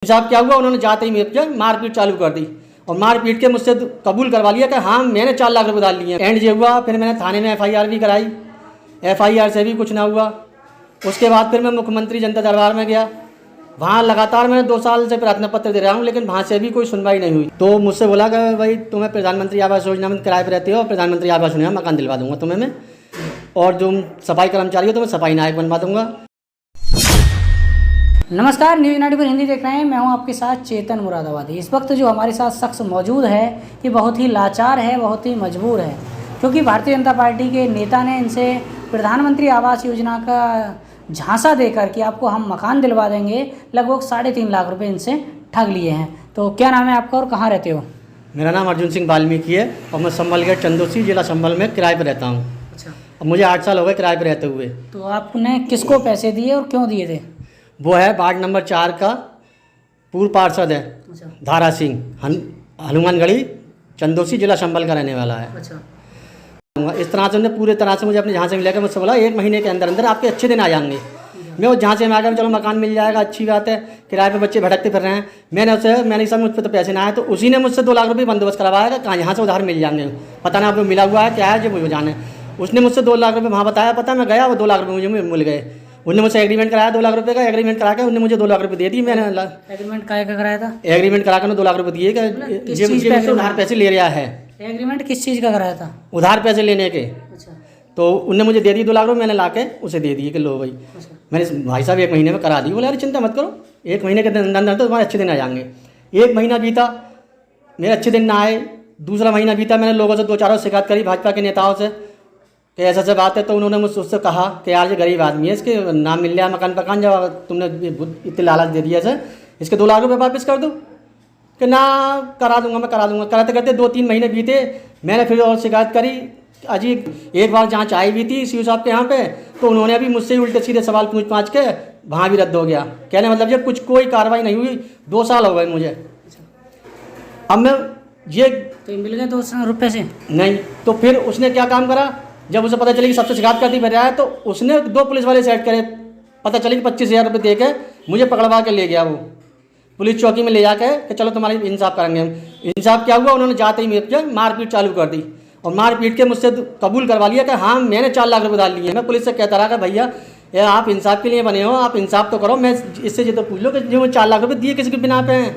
साहब क्या हुआ, उन्होंने जाते ही मेरे मारपीट चालू कर दी और मारपीट के मुझसे कबूल करवा लिया कि हाँ मैंने 4 लाख रुपये डाल लिए। एंड ये हुआ, फिर मैंने थाने में FIR भी कराई, FIR से भी कुछ ना हुआ। उसके बाद फिर मैं मुख्यमंत्री जनता दरबार में गया, वहाँ लगातार मैं 2 साल से प्रार्थना पत्र दे रहा हूँ, लेकिन वहाँ से भी कोई सुनवाई नहीं हुई। तो मुझसे बोला कि भाई तुम्हें प्रधानमंत्री आवास योजना में किराए पर रहते हो, प्रधानमंत्री आवास योजना मकान दिलवा दूंगा तुम्हें मैं, और जो सफाई कर्मचारी हो तो मैं सफाई नायक बनवा दूंगा। नमस्कार, न्यूज़ 94 हिंदी देख रहे हैं। मैं हूं आपके साथ चेतन मुरादाबादी। इस वक्त जो हमारे साथ शख्स मौजूद है ये बहुत ही लाचार है, बहुत ही मजबूर है, क्योंकि भारतीय जनता पार्टी के नेता ने इनसे प्रधानमंत्री आवास योजना का झांसा देकर कि आपको हम मकान दिलवा देंगे, लगभग 3.5 लाख रुपए इनसे ठग लिए हैं। तो क्या नाम है आपका और कहाँ रहते हो? मेरा नाम अर्जुन सिंह वाल्मीकि है और मैं संभल गेट चंदोसी जिला संभल में किराए पर रहता हूँ। अच्छा, अब मुझे 8 साल हो गए किराए पर रहते हुए। तो आपने किसको पैसे दिए और क्यों दिए थे? वो है वार्ड नंबर 4 का पूर्व पार्षद है अच्छा, धारा सिंह, हनुमानगढ़ी चंदोसी जिला संभल का रहने वाला है। अच्छा, इस तरह से उन्होंने पूरे तरह से मुझे अपने झांसे में लेकर मुझसे बोला 1 महीने के अंदर अंदर आपके अच्छे दिन आ जाएंगे। मैं उस झांसे में आ गया, चलो मकान मिल जाएगा, अच्छी बात है, किराए पे बच्चे भटकते फिर रहे हैं। मैंने सब मुझ पर तो पैसे ना आए, तो उसी ने मुझसे 2 लाख रुपये बंदोबस्त करवाया कहाँ यहाँ से उधार मिल जाएंगे, पता ना आपको मिला हुआ है क्या है जो मुझे जाने। उसने मुझसे 2 लाख रुपये वहाँ बताया, पता मैं गया वो 2 लाख रुपये मुझे मिल गए। उन्होंने मुझसे एग्रीमेंट कराया 2 लाख रुपये का, एग्रीमेंट करा के उन्होंने मुझे 2 लाख रुपये दे दी। मैंने एग्रीमेंट क्या कराया था? एग्रीमेंट करा कर 2 लाख रुपये दिए कि ये उधार पैसे ले रहा है। एग्रीमेंट किस चीज़ का कराया था? उधार पैसे लेने के। अच्छा, तो उनने मुझे दे दी 2 लाख रुपये, मैंने लाके उसे दे दिए कि लो भाई। अच्छा, मैंने भाई साहब 1 महीने में करा दी। बोले अरे चिंता मत करो, 1 महीने के अंदर तो तुम्हारे अच्छे दिन आ जाएंगे। 1 महीना बीता, मेरे अच्छे दिन ना आए। दूसरा महीना बीता, मैंने लोगों से 2-4 शिकायत करी, भाजपा के नेताओं से कि ऐसा ऐसा बात है। तो उन्होंने मुझसे उससे कहा कि यार ये गरीब आदमी है, इसके नाम मिल जाए मकान जब तुमने इतने लालच दे दिया सर, इसके 2 लाख रुपये वापस कर दो। कि ना करा दूंगा, मैं करा दूंगा। कराते करते 2-3 महीने बीते, मैंने फिर और शिकायत करी। अजी एक बार जांच आई भी थी सीओ साहब के यहाँ पे, तो उन्होंने अभी मुझसे उल्टे सीधे सवाल पूछ पाछ के वहाँ भी रद्द हो गया। कहने मतलब जब कुछ कोई कार्रवाई नहीं हुई, 2 साल हो गए मुझे। अब मैं ये तो मिल गए 2 रुपये से? नहीं, तो फिर उसने क्या काम करा, जब उसे पता चली कि सबसे शिकायत करती फिर रहा है, तो उसने 2 पुलिस वाले सेट करे। पता चली कि 25,000 रुपये दे के मुझे पकड़वा के ले गया वो पुलिस चौकी में ले जाके कि चलो तुम्हारी इंसाफ करेंगे हम। इंसाफ क्या हुआ, उन्होंने जाते ही मेरे मारपीट चालू कर दी और मारपीट के मुझसे कबूल करवा लिया कि हाँ मैंने 4 लाख रुपये डाल लिए। मैं पुलिस से कहता रहा कि भैया ये आप इंसाफ के लिए बने हो, आप इंसाफ तो करो। मैं इससे ये तो पूछ लो कि जो 4 लाख रुपये दिए किसी के बिना पे हैं,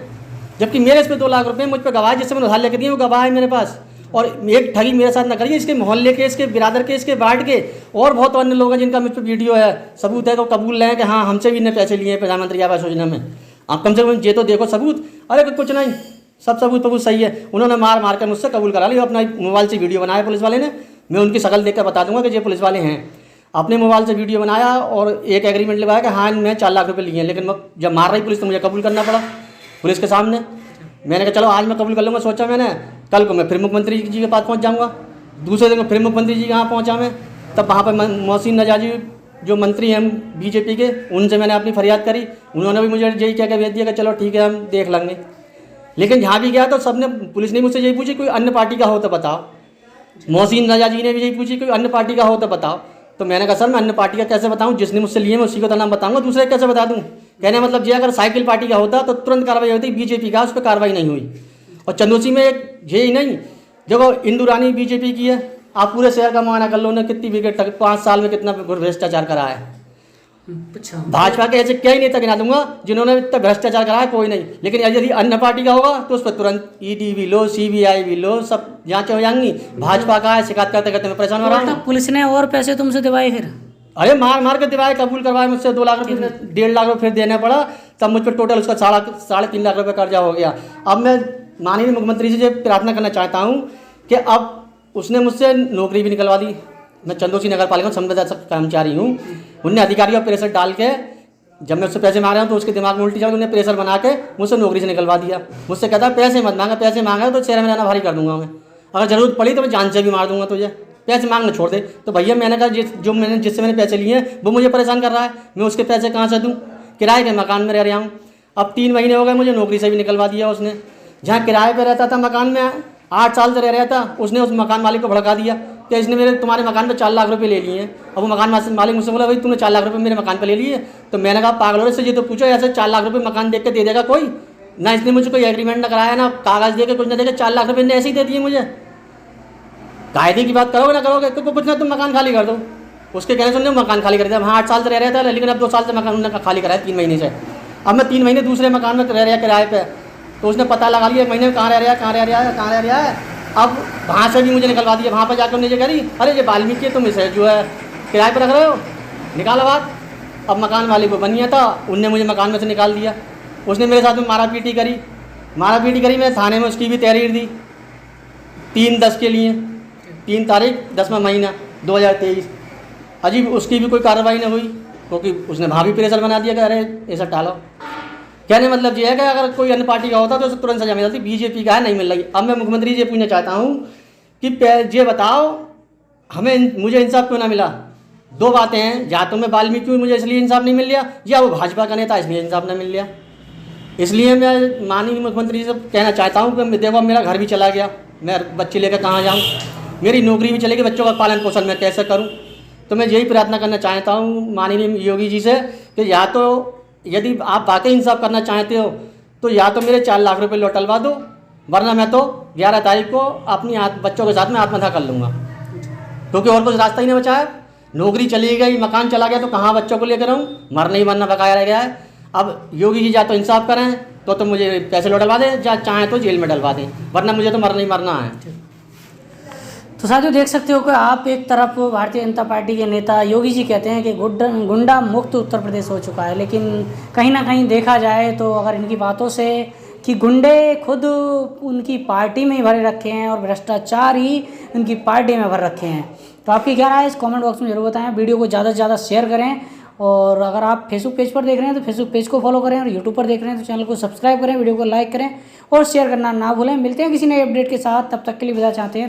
जबकि मेरे इस पर 2 लाख रुपये मुझ पर गवाह जिससे मैंने उधार लेकर दिए वो गवाह है मेरे पास। और एक ठगी मेरे साथ ना करिए, इसके मोहल्ले के, इसके बिरादर के, इसके वार्ड के और बहुत अन्य लोग हैं जिनका मुझ पर वीडियो है, सबूत है, तो कबूल लें कि हाँ हमसे भी इन्हें पैसे लिए हैं प्रधानमंत्री आवास योजना में। आप कम से कम ये तो देखो सबूत। अरे कुछ नहीं, सब सबूत सही है। उन्होंने मार कर मुझसे कबूल करा लिया। अपना मोबाइल से वीडियो बनाया पुलिस वाले ने, मैं उनकी शक्ल देख कर बता दूंगा कि ये पुलिस वाले हैं। अपने मोबाइल से वीडियो बनाया और एक एग्रीमेंट लगाया कि हाँ मैं 4 लाख रुपये लिए हैं। लेकिन जब मार रही पुलिस तो मुझे कबूल करना पड़ा पुलिस के सामने। मैंने कहा चलो आज मैं कबूल कर लूँगा। सोचा मैंने कल को मैं फिर मुख्यमंत्री जी के पास पहुँच जाऊँगा। दूसरे दिन फिर मुख्यमंत्री जी के यहाँ पहुँचा मैं, तब वहाँ पर मोहसिन नजाजी जो मंत्री हैं बीजेपी के, उनसे मैंने अपनी फरियाद करी। उन्होंने भी मुझे यही कह के भेज दिया कि चलो ठीक है हम देख लेंगे। लेकिन जहाँ भी गया तो सबने, पुलिस ने मुझसे यही पूछी कोई अन्य पार्टी का हो तो बताओ। मोहसिन नजाजी ने भी यही पूछी कोई अन्य पार्टी का हो तो बताओ। तो मैंने कहा सर मैं अन्य पार्टी का कैसे बताऊँ, जिसने मुझसे लिए मैं उसी को तो नाम बताऊँगा, दूसरे कैसे बता दूँ। कहने मतलब ये अगर साइकिल पार्टी का होता तो तुरंत कार्रवाई होती, बीजेपी का उस पर कार्रवाई नहीं हुई। और चंदोसी में एक यही नहीं, देखो इंदू रानी बीजेपी की है, आप पूरे शहर का मुआयना कर लो, उन्होंने कितनी विकेट 5 साल में कितना भ्रष्टाचार करा है। अच्छा, भाजपा के ऐसे क्या ही नेता गिना दूंगा जिन्होंने इतना भ्रष्टाचार कराया, कोई नहीं। लेकिन यदि अन्य पार्टी का होगा तो उस पर तुरंत ईडी भी लो, CBI भी लो, सब जांचें हो जाएंगी। भाजपा का है, शिकायत करते करते मैं परेशान हो रहा हूँ। पुलिस ने और पैसे तुमसे दिवाए फिर? अरे मार के दिवाए, कबूल करवाए मुझसे 2 लाख रुपये, 1.5 लाख रुपये फिर देना पड़ा। तब मुझ पर टोटल उसका 3.5 लाख रुपये कर्जा हो गया। अब मैं माननीय मुख्यमंत्री जी से प्रार्थना करना चाहता हूँ कि अब उसने मुझसे नौकरी भी निकलवा दी। मैं चंदोसी नगर पालिका में संविदा कर्मचारी हूँ। उनने अधिकारियों पर प्रेशर डाल के, जब मैं उससे पैसे मांग रहा हूँ तो उसके दिमाग में उल्टी जाओ, उन्होंने प्रेशर बना के मुझसे नौकरी से निकलवा दिया। मुझसे कहता पैसे मत मांगा, पैसे मांगा तो शहर में रहना भारी कर दूंगा मैं, अगर जरूरत पड़ी तो मैं जान से भी मार दूंगा तुझे, पैसे मांगना छोड़ दे। तो भैया मैंने कहा जिससे मैंने पैसे लिए हैं वो मुझे परेशान कर रहा है, मैं उसके पैसे कहाँ से दूँ? किराए के मकान में रह रहा हूँ। अब 3 महीने हो गए मुझे नौकरी से भी निकलवा दिया उसने। जहाँ किराए पर रहता था मकान में 8 साल से रह रहा था, उसने उस मकान मालिक को भड़का दिया कि इसने मेरे तुम्हारे मकान पे 4 लाख रुपए ले लिए हैं। अब वो मकान मालिक मुझसे बोला भाई तूने 4 लाख रुपए मेरे मकान पे ले लिए। तो मैंने कहा पागल हो इससे ये तो पूछो ऐसे 4 लाख रुपए मकान देख के दे देगा कोई? ना इसने मुझे कोई एग्रीमेंट ना कराया, ना कागज दे के कुछ ना दे के 4 लाख रुपये ने ऐसे ही दे दिए मुझे। कायदे की बात करोगे ना करोगे तो कुछ ना तुम मकान खाली कर दो। उसके कहने सुनने मकान खाली कर दिया। हाँ 8 साल से रह रहा था, लेकिन अब 2 साल से मकान उन्होंने खाली कराया 3 महीने से। अब मैं 3 महीने दूसरे मकान में रह रहा किराए पे, तो उसने पता लगा लिया 1 महीने में कहाँ रह रहा है। अब वहाँ से भी मुझे निकलवा दिया। वहाँ पर जाकर उन्हें कह रही अरे ये वाल्मीकि तुम इसे जो है किराए पर रख रहे हो, निकालो बात। अब मकान वाले को बनिया था, उनने मुझे मकान में से निकाल दिया। उसने मेरे साथ में मारा पीटी करी। मैं थाने में उसकी भी तहरीर दी 3/10 के लिए, 3 तारीख 10वां महीना 2023। अजीब उसकी भी कोई कार्रवाई नहीं हुई, क्योंकि उसने वहाँ भी प्रेशर बना दिया कि अरे ऐसा टालो। कहने मतलब ये है कि अगर कोई अन्य पार्टी का होता तो उसे तुरंत सजा मिल जाती, बीजेपी का है नहीं मिल रही। अब मैं मुख्यमंत्री जी पूछना चाहता हूँ कि ये बताओ मुझे इंसाफ क्यों ना मिला? 2 बातें हैं, या तो मैं वाल्मीकि हूँ मुझे इसलिए इंसाफ नहीं मिल लिया, या वो भाजपा का नेता इसलिए इंसाफ नहीं मिल लिया। इसलिए मैं माननीय मुख्यमंत्री जी से कहना चाहता हूँ कि देखो मेरा घर भी चला गया, मैं बच्चे लेकर कहाँ जाऊँ, मेरी नौकरी भी चलेगी, बच्चों का पालन पोषण मैं कैसे करूँ? तो मैं यही प्रार्थना करना चाहता हूँ माननीय योगी जी से कि या तो यदि आप वाकई इंसाफ करना चाहते हो तो या तो मेरे 4 लाख रुपए लौटलवा दो, वरना मैं तो 11 तारीख को अपनी बच्चों के साथ में आत्महत्या कर लूँगा, क्योंकि और कुछ रास्ता ही नहीं बचा है। नौकरी चली गई, मकान चला गया, तो कहाँ बच्चों को लेकर रहूँ? मरना ही मरना बकाया रह गया है। अब योगी जी या तो इंसाफ करें तो मुझे पैसे लौटवा दें, या चाहें तो जेल में डलवा दें, वरना मुझे तो मरना ही मरना है। तो साथियों देख सकते हो कि आप एक तरफ भारतीय जनता पार्टी के नेता योगी जी कहते हैं कि गुंडा मुक्त उत्तर प्रदेश हो चुका है, लेकिन कहीं ना कहीं देखा जाए तो अगर इनकी बातों से कि गुंडे खुद उनकी पार्टी में ही भरे रखे हैं और भ्रष्टाचार ही उनकी पार्टी में भर रखे हैं। तो आपकी क्या राय है इस कमेंट बॉक्स में जरूर बताएं। वीडियो को ज़्यादा से ज़्यादा शेयर करें, और अगर आप फेसबुक पेज पर देख रहे हैं तो फेसबुक पेज को फॉलो करें, और यूट्यूब पर देख रहे हैं तो चैनल को सब्सक्राइब करें, वीडियो को लाइक करें और शेयर करना ना भूलें। मिलते हैं किसी नए अपडेट के साथ, तब तक के लिए विदा चाहते हैं।